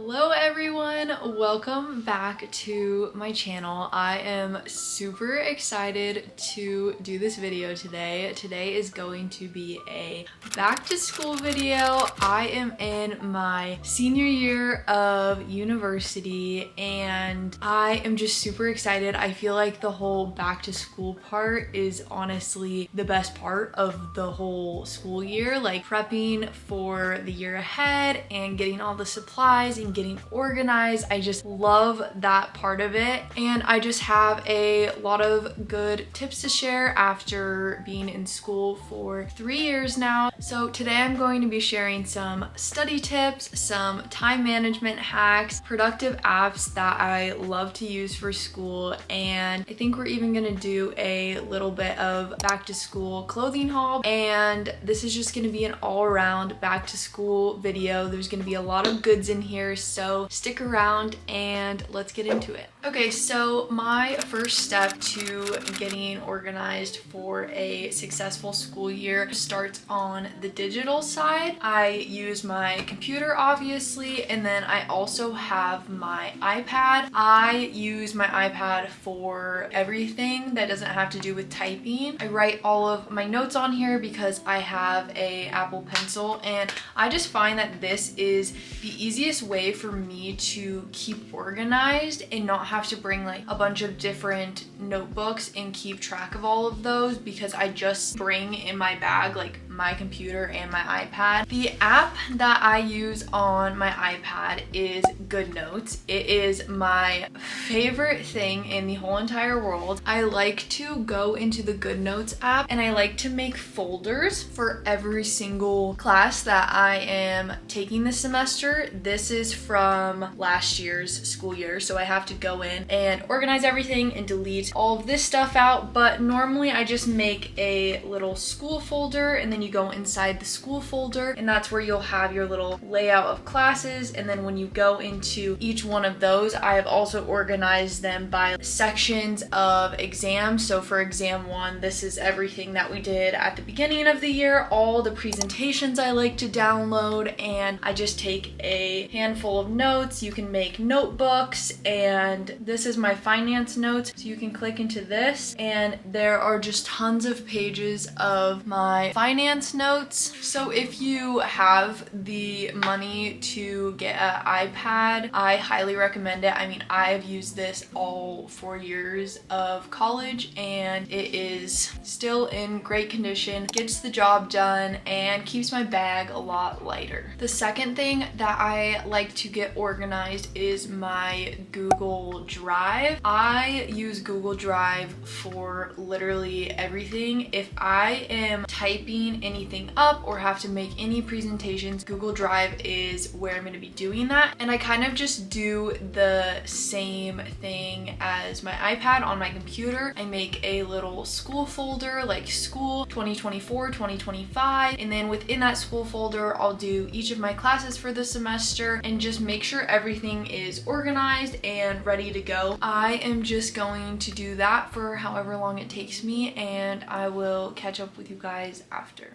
Hello everyone, welcome back to my channel. I am super excited to do this video today. Today is going to be a back to school video. I am in my senior year of university and I am just super excited. I feel like the whole back to school part is honestly the best part of the whole school year, like prepping for the year ahead and getting all the supplies and getting organized. I just love that part of it, and I just have a lot of good tips to share after being in school for 3 years now. So today I'm going to be sharing some study tips, some time management hacks, productive apps that I love to use for school, and I think we're even gonna do a little bit of back to school clothing haul. And this is just gonna be an all-around back to school video. There's gonna be a lot of goods in here, so stick around and let's get into it. Okay, so my first step to getting organized for a successful school year starts on the digital side. I use my computer obviously, and then I also have my iPad. I use my iPad for everything that doesn't have to do with typing. I write all of my notes on here because I have a Apple Pencil, and I just find that this is the easiest way for me to keep organized and not have to bring like a bunch of different notebooks and keep track of all of those, because I just bring in my bag like my computer and my iPad. The app that I use on my iPad is GoodNotes. It is my favorite thing in the whole entire world. I like to go into the GoodNotes app and I like to make folders for every single class that I am taking this semester. This is from last year's school year, so I have to go in and organize everything and delete all of this stuff out, but normally I just make a little school folder, and then you go inside the school folder and that's where you'll have your little layout of classes. And then when you go into each one of those, I have also organized them by sections of exams. So for exam 1, this is everything that we did at the beginning of the year, all the presentations I like to download, and I just take a handful of notes. You can make notebooks, and this is my finance notes, so you can click into this and there are just tons of pages of my finance notes. So if you have the money to get an iPad, I highly recommend it. I mean, I've used this all 4 years of college and it is still in great condition, gets the job done, and keeps my bag a lot lighter. The second thing that I like to get organized is my Google Drive. I use Google Drive for literally everything. If I am typing anything up or have to make any presentations, Google Drive is where I'm going to be doing that. And I kind of just do the same thing as my iPad on my computer. I make a little school folder like school 2024, 2025, and then within that school folder I'll do each of my classes for the semester and just make sure everything is organized and ready to go. I am just going to do that for however long it takes me, and I will catch up with you guys after.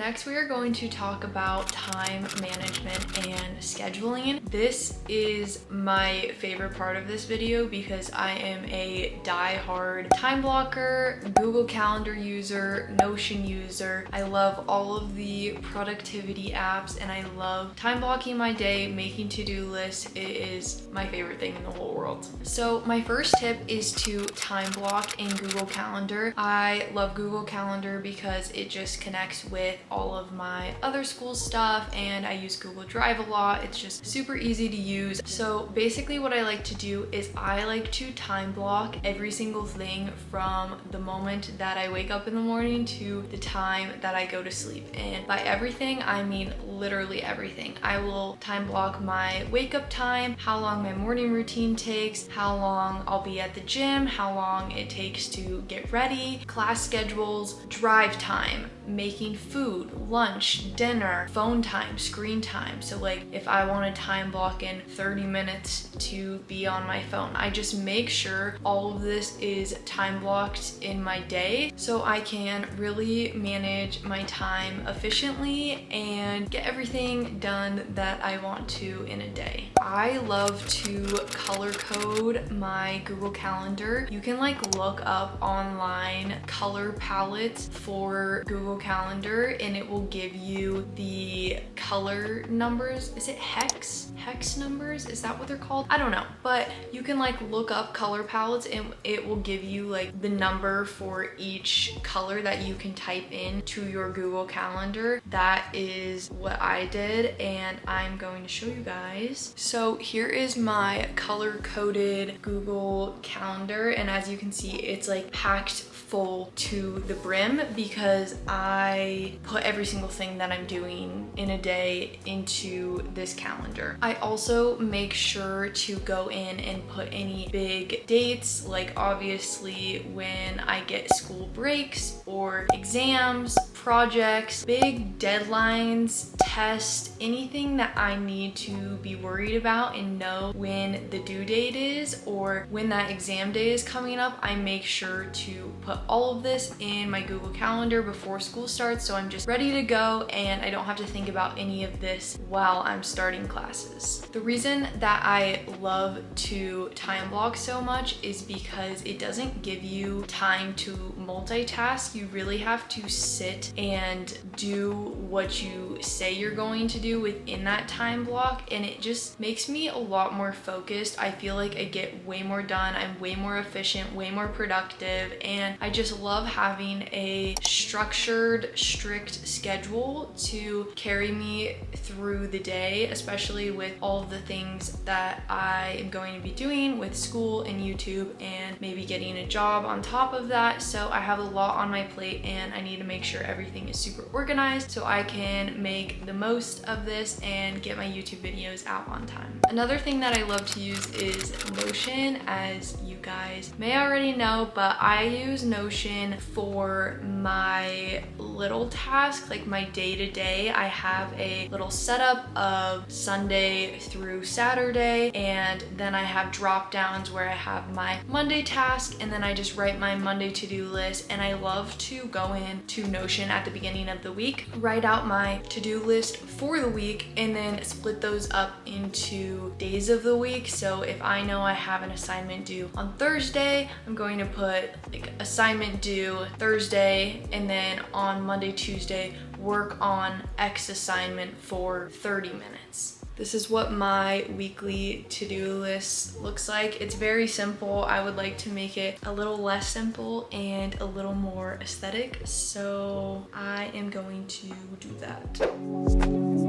next we are going to talk about time management and scheduling. This is my favorite part of this video because I am a die-hard time blocker, Google Calendar user, Notion user. I love all of the productivity apps and I love time blocking my day, making to-do lists. It is my favorite thing in the whole world. So my first tip is to time block in Google Calendar. I love Google Calendar because it just connects with all of my other school stuff and I use Google Drive a lot. It's just super easy to use. So basically what I like to do is I like to time block every single thing from the moment that I wake up in the morning to the time that I go to sleep. And by everything, I mean literally everything. I will time block my wake up time, how long my morning routine takes, how long I'll be at the gym, how long it takes to get ready, class schedules, drive time, making food, lunch, dinner, phone time, screen time. So like if I want to time block in 30 minutes to be on my phone, I just make sure all of this is time blocked in my day so I can really manage my time efficiently and get everything done that I want to in a day. I love to color code my Google Calendar. You can like look up online color palettes for Google Calendar and it will give you the color numbers. Is it hex numbers? Is that what they're called? I don't know, but you can like look up color palettes and it will give you like the number for each color that you can type in to your Google Calendar. That is what I did and I'm going to show you guys. So here is my color coded Google Calendar and as you can see it's like packed full to the brim because I put every single thing that I'm doing in a day into this calendar. I also make sure to go in and put any big dates, like obviously when I get school breaks or exams, projects, big deadlines, tests, anything that I need to be worried about and know when the due date is or when that exam day is coming up. I make sure to put all of this in my Google Calendar before school starts so I'm just ready to go and I don't have to think about any of this while I'm starting classes. The reason that I love to time block so much is because it doesn't give you time to multitask. You really have to sit and do what you say you're going to do within that time block and it just makes me a lot more focused. I feel like I get way more done. I'm way more efficient, way more productive, and I just love having a structured, strict schedule to carry me through the day, especially with all of the things that I am going to be doing with school and YouTube and maybe getting a job on top of that. So I have a lot on my plate and I need to make sure everything is super organized so I can make the most of this and get my YouTube videos out on time. Another thing that I love to use is Notion, as you guys may already know, but I use Notion for my little tasks, like my day-to-day. I have a little setup of Sunday through Saturday and then I have drop downs where I have my Monday task and then I just write my Monday to-do list. And I love to go into Notion at the beginning of the week, write out my to-do list for the week and then split those up into days of the week. So if I know I have an assignment due on Thursday, I'm going to put like assignment due Thursday and then on Monday, Tuesday, work on X assignment for 30 minutes. This is what my weekly to-do list looks like. It's very simple. I would like to make it a little less simple and a little more aesthetic. So I am going to do that.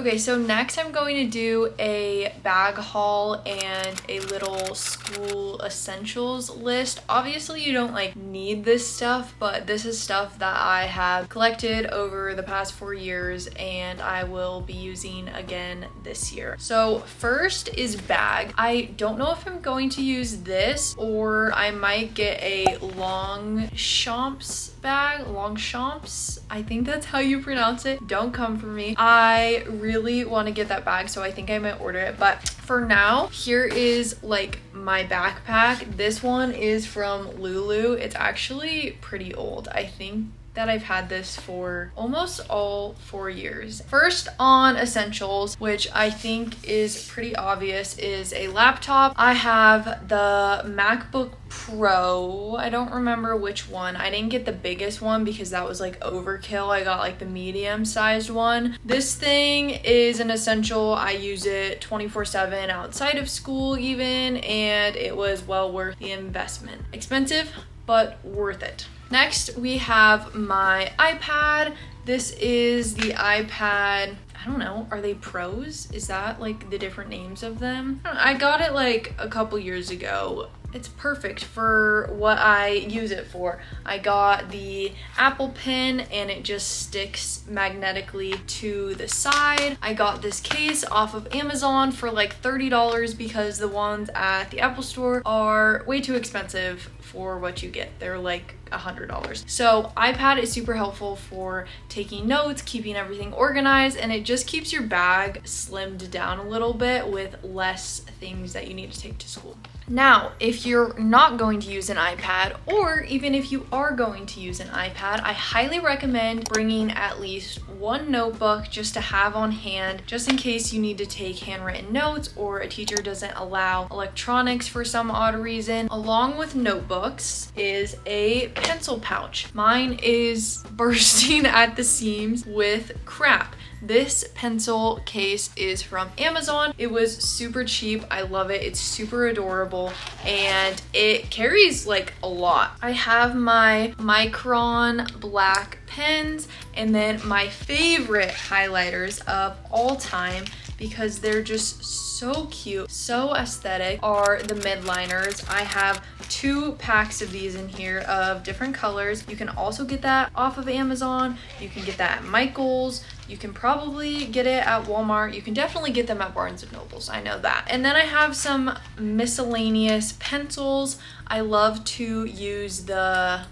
Okay, so next I'm going to do a bag haul and a little school essentials list. Obviously you don't like need this stuff, but this is stuff that I have collected over the past 4 years and I will be using again this year. So first is bag. I don't know if I'm going to use this or I might get a Longchamps bag. Longchamps, I think that's how you pronounce it. Don't come for me. I really want to get that bag, so I think I might order it. But for now, here is like my backpack. This one is from Lulu. It's actually pretty old. I think that I've had this for almost all 4 years. First on essentials, which I think is pretty obvious, is a laptop. I have the MacBook Pro. I don't remember which one. I didn't get the biggest one because that was like overkill. I got like the medium sized one. This thing is an essential. I use it 24/7 outside of school even, and it was well worth the investment. Expensive, but worth it. Next, we have my iPad. This is the iPad, I don't know, are they pros? Is that like the different names of them? I got it like a couple years ago. It's perfect for what I use it for. I got the Apple Pen and it just sticks magnetically to the side. I got this case off of Amazon for like $30 because the ones at the Apple store are way too expensive for what you get. They're like $100. So iPad is super helpful for taking notes, keeping everything organized, and it just keeps your bag slimmed down a little bit with less things that you need to take to school. Now, if you're not going to use an iPad, or even if you are going to use an iPad, I highly recommend bringing at least one notebook just to have on hand, just in case you need to take handwritten notes or a teacher doesn't allow electronics for some odd reason. Along with notebooks is a pencil pouch. Mine is bursting at the seams with crap. This pencil case is from Amazon. It was super cheap. I love it. It's super adorable and it carries like a lot. I have my Micron black pens and then my favorite highlighters of all time, because they're just so cute, so aesthetic, are the midliners. I have 2 packs of these in here of different colors. You can also get that off of Amazon. You can get that at Michael's. You can probably get it at Walmart. You can definitely get them at Barnes and Nobles. I know that. And then I have some miscellaneous pencils. I love to use the,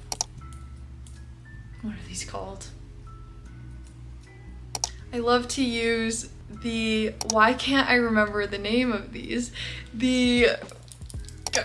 what are these called? I love to use the, why can't I remember the name of these? The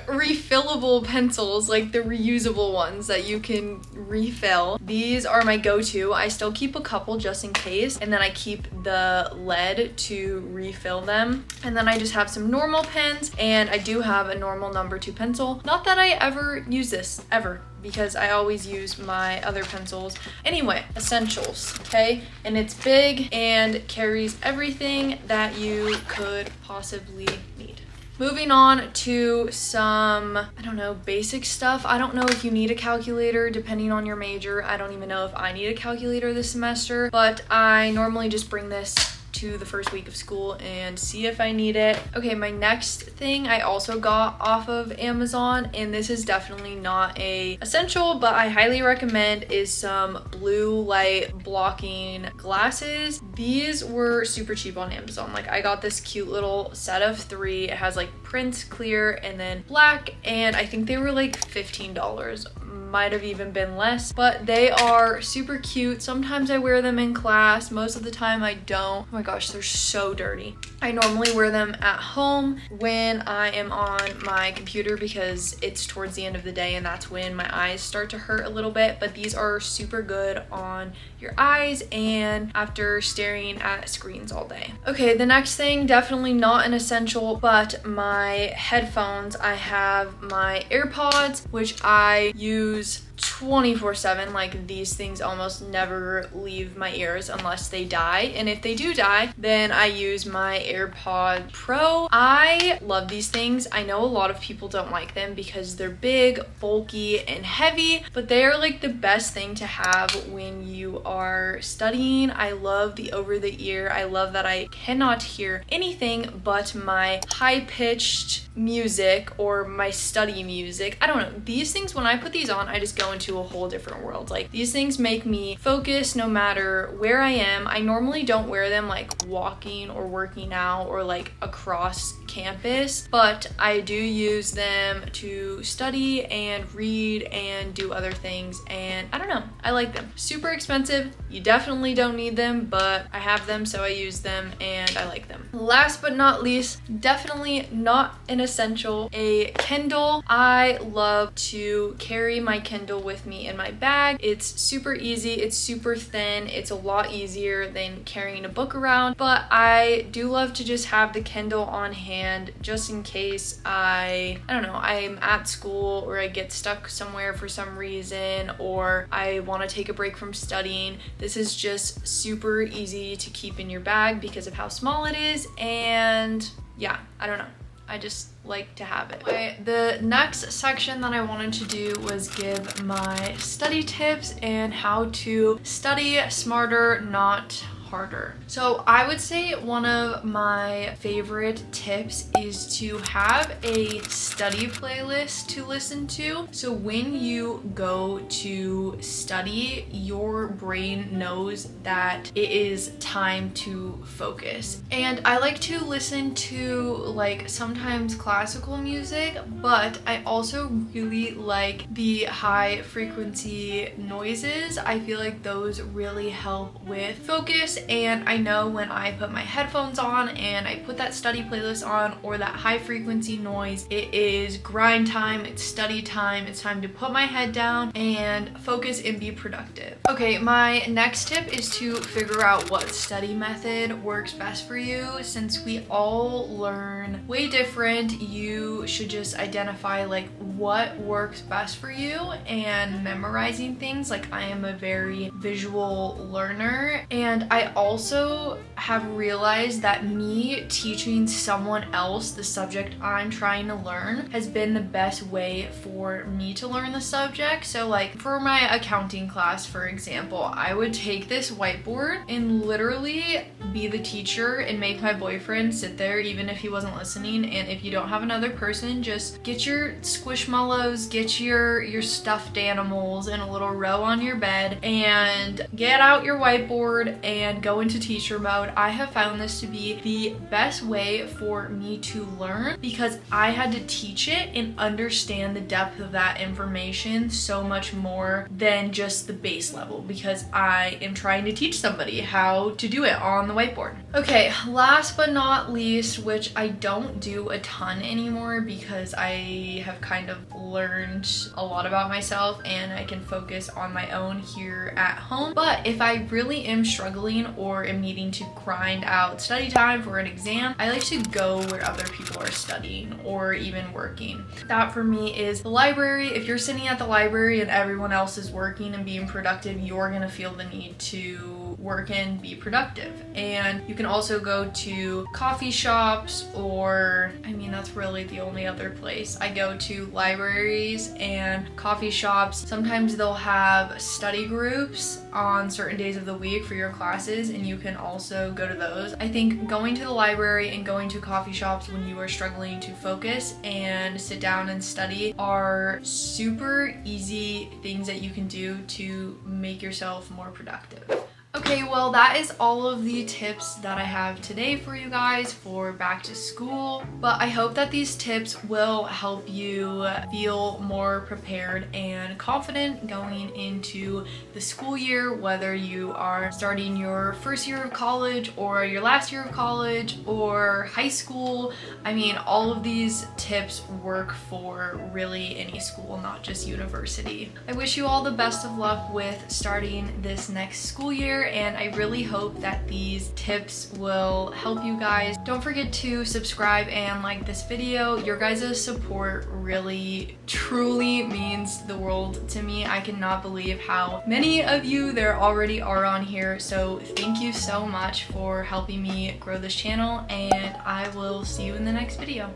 refillable pencils, like the reusable ones that you can refill. These are my go-to. I still keep a couple just in case, and then I keep the lead to refill them. And then I just have some normal pens, and I do have a normal number 2 pencil. Not that I ever use this, ever, because I always use my other pencils. Anyway, essentials, okay? And it's big and carries everything that you could possibly need. Moving on to some, I don't know, basic stuff. I don't know if you need a calculator depending on your major. I don't even know if I need a calculator this semester, but I normally just bring this to the first week of school and see if I need it. Okay, my next thing I also got off of Amazon, and this is definitely not a essential, but I highly recommend, is some blue light blocking glasses. These were super cheap on Amazon. Like, I got this cute little set of 3. It has like Prince clear and then black, and I think they were like $15. Might have even been less, but they are super cute. Sometimes I wear them in class. Most of the time I don't. Oh my gosh, they're so dirty. I normally wear them at home when I am on my computer because it's towards the end of the day and that's when my eyes start to hurt a little bit, but these are super good on your eyes and after staring at screens all day. Okay, the next thing, definitely not an essential, but my headphones. I have my AirPods, which I use 24/7. Like, these things almost never leave my ears unless they die, and if they do die, then I use my AirPod Pro. I love these things. I know a lot of people don't like them because they're big, bulky, and heavy, but they are like the best thing to have when you are studying. I love the over the ear. I love that I cannot hear anything but my high-pitched music or my study music. I don't know. These things, when I put these on, I just go into a whole different world. Like, these things make me focus no matter where I am. I normally don't wear them like walking or working out or like across campus, but I do use them to study and read and do other things, and I don't know, I like them. Super expensive. You definitely don't need them, but I have them, so I use them and I like them. Last but not least, definitely not an essential, a Kindle. I love to carry my Kindle with me in my bag. It's super easy, it's super thin, it's a lot easier than carrying a book around, but I do love to just have the Kindle on hand just in case I don't know, I'm at school or I get stuck somewhere for some reason, or I want to take a break from studying. This is just super easy to keep in your bag because of how small it is, and yeah, I don't know, I just like to have it. Okay, the next section that I wanted to do was give my study tips and how to study smarter, not harder. So I would say one of my favorite tips is to have a study playlist to listen to. So when you go to study, your brain knows that it is time to focus. And I like to listen to like sometimes classical music, but I also really like the high frequency noises. I feel like those really help with focus, and I know when I put my headphones on and I put that study playlist on or that high frequency noise, it is grind time, it's study time, it's time to put my head down and focus and be productive. Okay, my next tip is to figure out what study method works best for you. Since we all learn way different, you should just identify like what works best for you, and memorizing things. Like, I am a very visual learner, and I also have realized that me teaching someone else the subject I'm trying to learn has been the best way for me to learn the subject. So like for my accounting class, for example, I would take this whiteboard and literally be the teacher and make my boyfriend sit there even if he wasn't listening. And if you don't have another person, just get your squishmallows, get your stuffed animals in a little row on your bed and get out your whiteboard and go into teacher mode. I have found this to be the best way for me to learn because I had to teach it and understand the depth of that information so much more than just the base level, because I am trying to teach somebody how to do it on the whiteboard. Okay, last but not least, which I don't do a ton anymore because I have kind of learned a lot about myself and I can focus on my own here at home. But if I really am struggling or am needing to grind out study time for an exam, I like to go where other people are studying or even working. That for me is the library. If you're sitting at the library and everyone else is working and being productive, you're gonna feel the need to work and be productive. And you can also go to coffee shops, or I mean, that's really the only other place. I go to libraries and coffee shops. Sometimes they'll have study groups on certain days of the week for your classes, and you can also go to those. I think going to the library and going to coffee shops when you are struggling to focus and sit down and study are super easy things that you can do to make yourself more productive. Okay, well, that is all of the tips that I have today for you guys for back to school. But I hope that these tips will help you feel more prepared and confident going into the school year, whether you are starting your first year of college or your last year of college or high school. I mean, all of these tips work for really any school, not just university. I wish you all the best of luck with starting this next school year, and I really hope that these tips will help you guys. Don't forget to subscribe and like this video. Your guys' support really truly means the world to me. I cannot believe how many of you there already are on here, so thank you so much for helping me grow this channel, and I will see you in the next video.